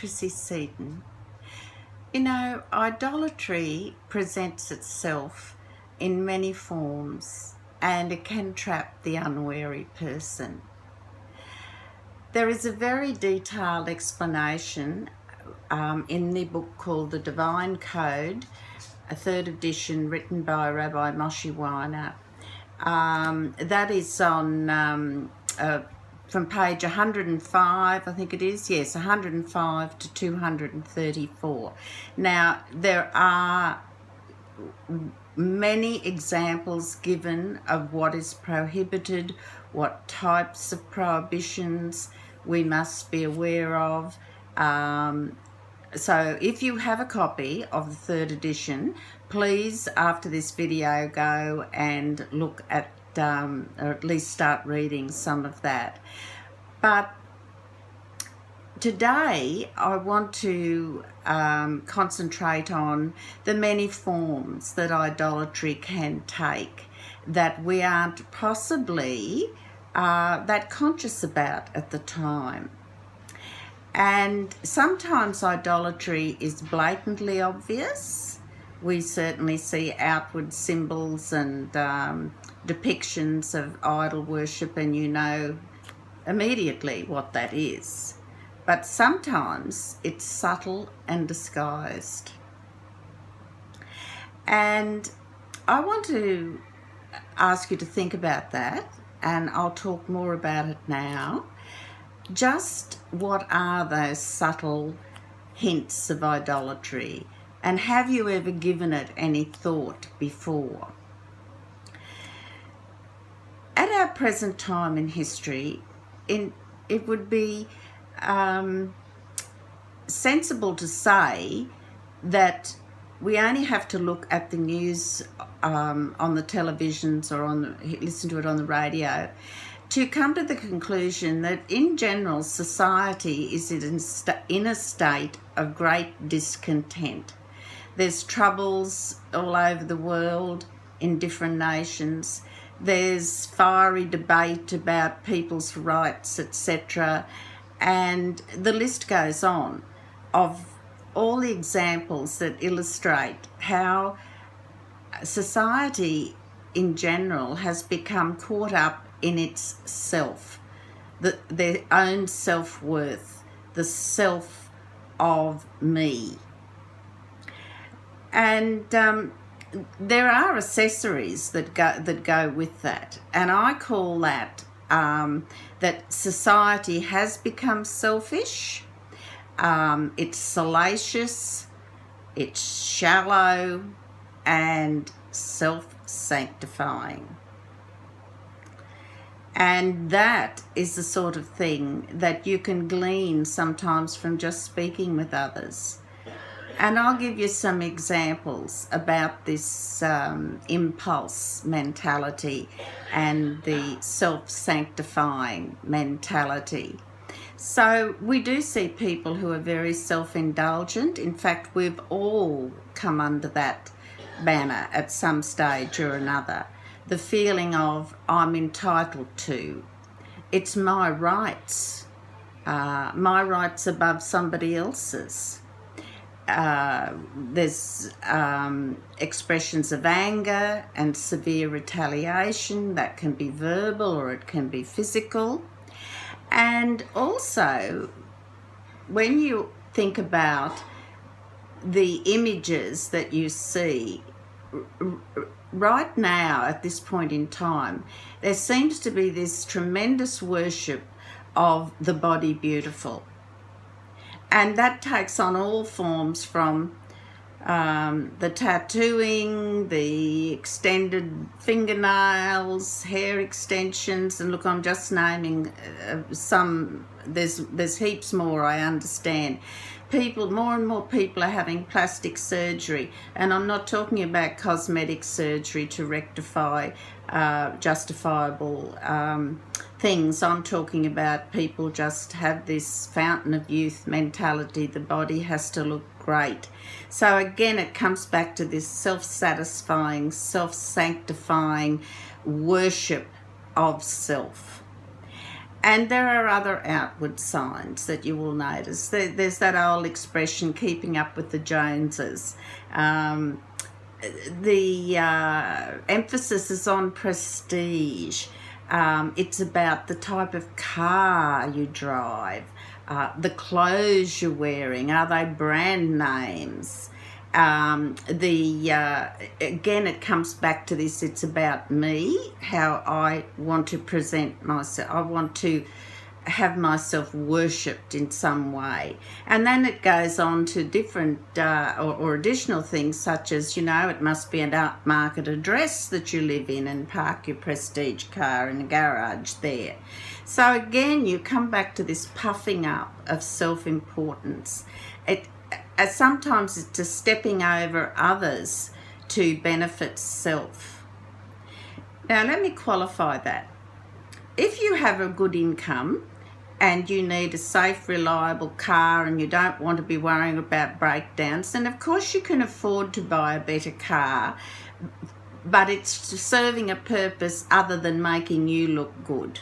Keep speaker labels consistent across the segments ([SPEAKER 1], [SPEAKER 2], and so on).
[SPEAKER 1] Chrissy Seaton. You know, idolatry presents itself in many forms and it can trap the unwary person. There is a very detailed explanation in the book called The Divine Code, a third edition written by Rabbi Moshe Weiner. That is on from page 105, I think it is, yes, 105 to 234. Now, there are many examples given of what is prohibited, what types of prohibitions we must be aware of. So if you have a copy of the third edition, please, after this video, go and look at, or at least start reading some of that. But today I want to concentrate on the many forms that idolatry can take that we aren't possibly that conscious about at the time. And sometimes idolatry is blatantly obvious. We certainly see outward symbols and depictions of idol worship, and you know immediately what that is. But sometimes it's subtle and disguised. And I want to ask you to think about that, and I'll talk more about it now. Just what are those subtle hints of idolatry, and have you ever given it any thought before? At our present time in history, it would be sensible to say that we only have to look at the news on the televisions or listen to it on the radio to come to the conclusion that in general society is in a state of great discontent. There's troubles all over the world in different nations. There's fiery debate about people's rights, etc. And the list goes on of all the examples that illustrate how society in general has become caught up in its self, their own self-worth, the self of me. And there are accessories that go with that, and I call that that society has become selfish. It's salacious, it's shallow, and self-sanctifying. And that is the sort of thing that you can glean sometimes from just speaking with others. And I'll give you some examples about this impulse mentality and the self-sanctifying mentality. So we do see people who are very self-indulgent. In fact, we've all come under that banner at some stage or another. The feeling of I'm entitled to. It's my rights above somebody else's. There's expressions of anger and severe retaliation that can be verbal or it can be physical. And also, when you think about the images that you see, right now at this point in time, there seems to be this tremendous worship of the body beautiful. And that takes on all forms from the tattooing, the extended fingernails, hair extensions, and look, I'm just naming some. There's heaps more, I understand. More and more people are having plastic surgery, and I'm not talking about cosmetic surgery to rectify justifiable things. I'm talking about people just have this fountain of youth mentality. The body has to look great. So again, it comes back to this self-satisfying, self-sanctifying worship of self. And there are other outward signs that you will notice. There's that old expression, keeping up with the Joneses. The emphasis is on prestige. It's about the type of car you drive, the clothes you're wearing. Are they brand names? Again, it comes back to this. It's about me, how I want to present myself. I want to have myself worshipped in some way. And then it goes on to different or additional things, such as, it must be an upmarket address that you live in and park your prestige car in a garage there. So again, you come back to this puffing up of self-importance. Sometimes it's just stepping over others to benefit self. Now, let me qualify that. If you have a good income and you need a safe, reliable car and you don't want to be worrying about breakdowns, then of course you can afford to buy a better car, but it's serving a purpose other than making you look good.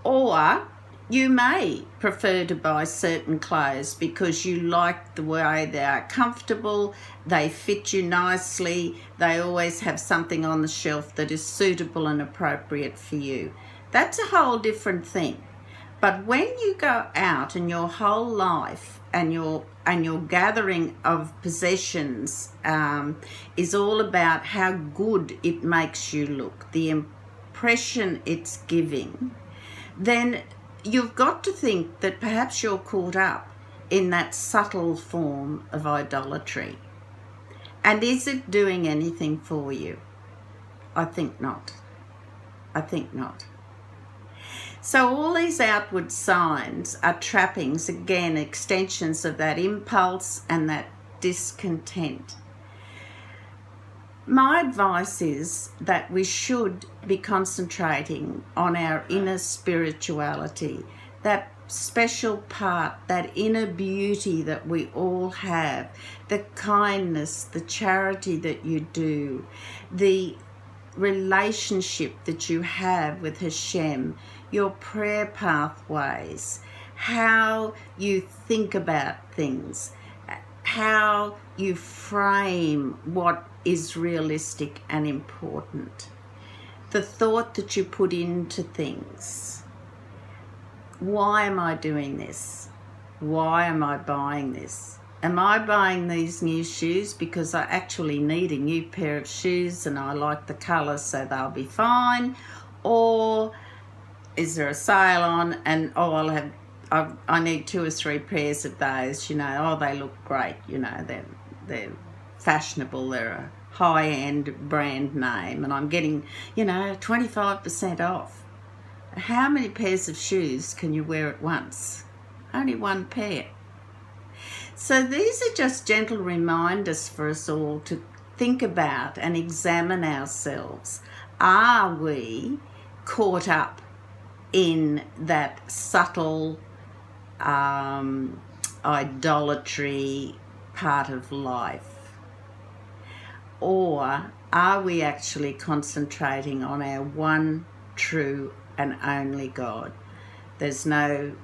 [SPEAKER 1] Or you may prefer to buy certain clothes because you like the way they are comfortable, they fit you nicely, they always have something on the shelf that is suitable and appropriate for you. That's a whole different thing. But when you go out and your whole life and your gathering of possessions is all about how good it makes you look, the impression it's giving, then you've got to think that perhaps you're caught up in that subtle form of idolatry. And is it doing anything for you? I think not. I think not. So all these outward signs are trappings, again, extensions of that impulse and that discontent. My advice is that we should be concentrating on our inner spirituality, that special part, that inner beauty that we all have, the kindness, the charity that you do, the relationship that you have with Hashem, your prayer pathways, how you think about things, how you frame what is realistic and important, the thought that you put into things. Why am I doing this? Why am I buying this? Am I buying these new shoes because I actually need a new pair of shoes and I like the colour so they'll be fine? Or is there a sale on and I need 2 or 3 pairs of those, they look great, they're fashionable, they're a high-end brand name and I'm getting, 25% off. How many pairs of shoes can you wear at once? Only 1 pair. So these are just gentle reminders for us all to think about and examine ourselves. Are we caught up in that subtle idolatry part of life? Or are we actually concentrating on our one true and only God? There's no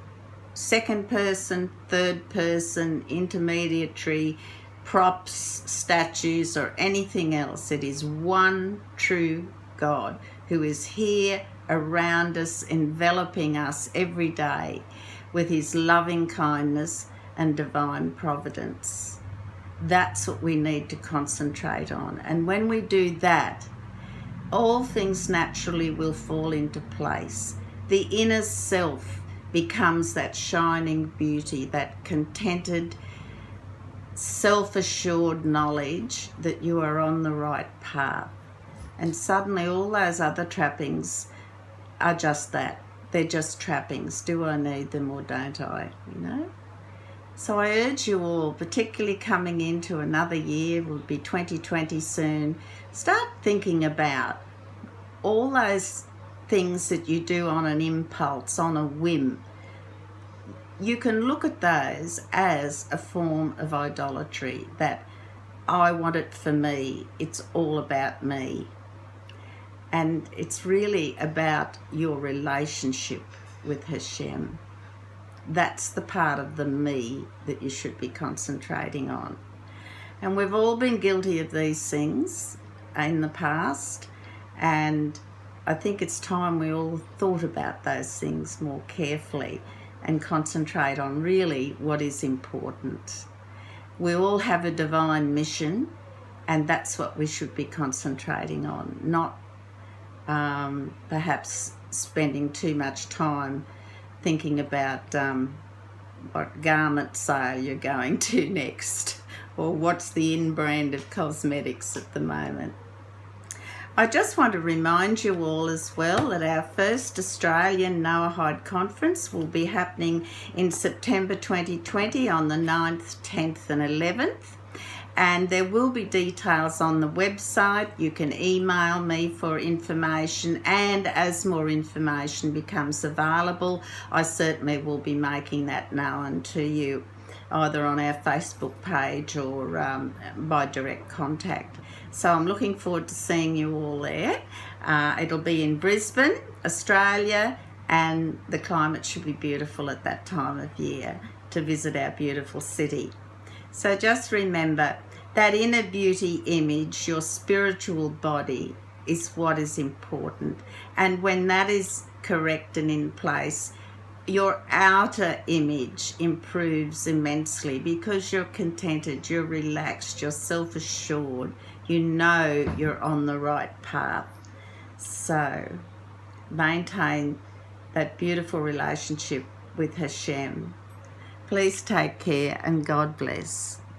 [SPEAKER 1] second person, third person, intermediary, props, statues, or anything else. It is one true God who is here around us, enveloping us every day with his loving kindness and divine providence. That's what we need to concentrate on. And when we do that, all things naturally will fall into place. The inner self becomes that shining beauty, that contented, self-assured knowledge that you are on the right path. And suddenly all those other trappings are just that. They're just trappings. Do I need them or don't I? So I urge you all, particularly coming into another year, will be 2020 soon, start thinking about all those things that you do on an impulse, on a whim. You can look at those as a form of idolatry, that I want it for me, it's all about me. And it's really about your relationship with Hashem. That's the part of the me that you should be concentrating on. And we've all been guilty of these things in the past, and I think it's time we all thought about those things more carefully and concentrate on really what is important. We all have a divine mission, and that's what we should be concentrating on, not perhaps spending too much time thinking about what garment sale you're going to next, or what's the in brand of cosmetics at the moment. I just want to remind you all as well that our first Australian Noahide conference will be happening in September 2020 on the 9th, 10th and 11th. And there will be details on the website. You can email me for information, and as more information becomes available, I certainly will be making that known to you, either on our Facebook page or by direct contact. So I'm looking forward to seeing you all there. It'll be in Brisbane, Australia, and the climate should be beautiful at that time of year to visit our beautiful city. So just remember, that inner beauty image, your spiritual body, is what is important. And when that is correct and in place, your outer image improves immensely because you're contented, you're relaxed, you're self-assured, you know you're on the right path. So maintain that beautiful relationship with Hashem. Please take care and God bless.